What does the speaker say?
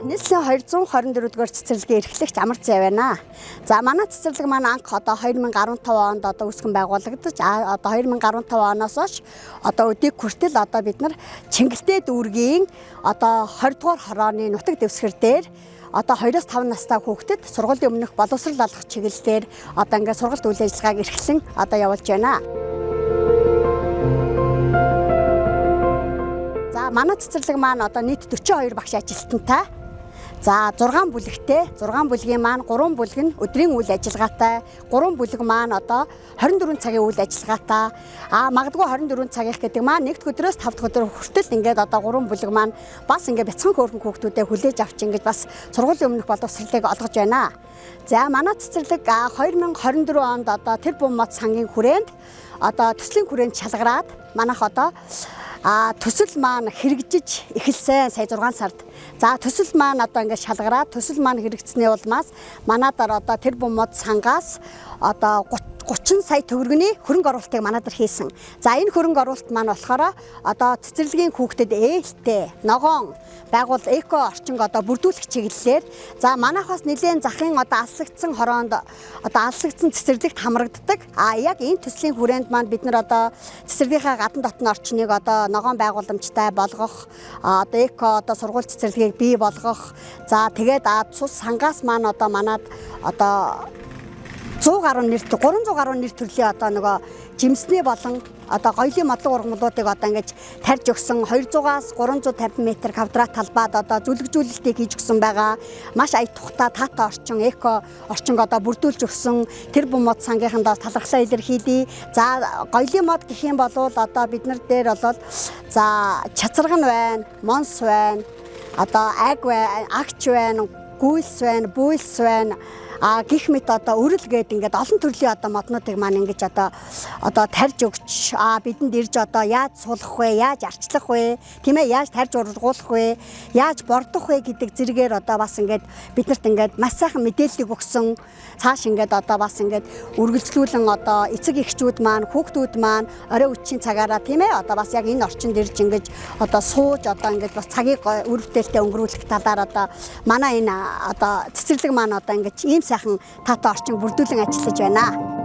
Нийслэн 224-р цэцэрлэгийн эрхлэгч Амар Зай байна. За манай цэцэрлэг маань анх одоо 2015 онд одоо үүсгэн байгуулагдаж одоо 2015 оноос хойш одоо өдийг хүртэл одоо бид нар Чингэлтэй дүүргийн одоо 20 дугаар хорооны нутаг дэвсгэр дээр одоо 2-5 настай хүүхдэд сургуулийн өмнөх боловсрол олгох чиглэлээр одоо ингээд сургалт үйл ажиллагааг эрхлэн одоо явуулж байна. За манай цэцэрлэг маань одоо нийт 42 багш ажилтнтай. За 6 бүлэгтэй, 6 бүлгийн маань 3 бүлэг нь өдрийн үйл ажиллагаатай, 3 бүлэг маань одоо 24 цагийн үйл ажиллагаатай. Магадгүй 24 цагийнх гэдэг маань нэгд өдрөөс 5 дахь өдөр хүртэл ингээд одоо 3 бүлэг маань бас ингээд бяцхан хөөрхөн хүүхдүүдэд хүлээж авч ингээд бас сургуулийн өмнөх боловсролыг олгож байна. За манай цэцэрлэг 2024 онд одоо тэр бум мод сангийн хүрээнд одоо төслийн хүрээнд шалгараад манайх одоо төсөл маань хэрэгжиж эхэлсэн сая 6 сард. За төсөл маань одоо ингээд шалгараад төсөл маань хэрэгжсэний улмаас манайдаар одоо тэр бум мод сангаас одоо 30 сая төгрөгийн хөрөнгө оруулалтыг манайдар хийсэн. За энэ хөрөнгө оруулалт маань болохоор одоо цэцэрлэгийн хүүхдэд ээлтэй, ногоон байгуул эко орчинг одоо бүрдүүлэх чиглэлээр за манайхаас нэлээд захын одоо алслагдсан хороонд одоо алслагдсан цэцэрлэгт хамрагддаг. Яг энэ төслийн хүрээнд маань бид нар одоо цэцэрлэгийнхаа гадна дотны орчныг одоо ногоон байгууламжтай болгох, одоо эко одоо сургууль цэцэрлэгийг бий болгох. За тэгээд цус сангаас маань одоо манад одоо 100 гаруй нэр 300 гаруй нэр төрлийн одоо нөгөө жимсний болон одоо гоёлын модлог ургамлуудыг одоо ингэж тарьж өгсөн 200-аас 350 м квадрат талбайд одоо зүлэгжүүлэлтийг хийж өгсөн байгаа. Маш ая тухтай таатай орчин эко орчинг одоо бүрдүүлж өгсөн тэр бум мод сангийнхандаа талархлаа илэрхийлье. За гоёлын мод гэх юм бол одоо бид нар дээр болол за чацарган байна, монс байна, одоо аг байна, агч байна, гүйлс байна, буйлс байна. Гих мэт одоо өрөл гээд ингээд олон төрлийн одоо моднуудыг маань ингэж одоо тарьж өгч бидэнд ирж одоо яаж сулах вэ, яаж арчлах вэ, тийм ээ, яаж тарьж ургуулах вэ, яаж бордох вэ гэдэг зэрэгээр одоо бас ингээд биднэрт ингээд маш сайхан мэдээллийг өгсөн. Цааш ингээд одоо бас ингээд үргэлжлүүлэн одоо эцэг эхчүүд маань, хүүхдүүд маань орой үдшийн цагаараа тийм ээ одоо бас яг энэ орчинд ирж ингэж одоо сууж одоо ингээд бас цагийг үр бүтээлтэй өнгөрүүлэх талаар одоо манай энэ одоо цэцэрлэг маань одоо ингэж ийм сайхан таатай орчин бүрдүүлэн ажиллаж байна.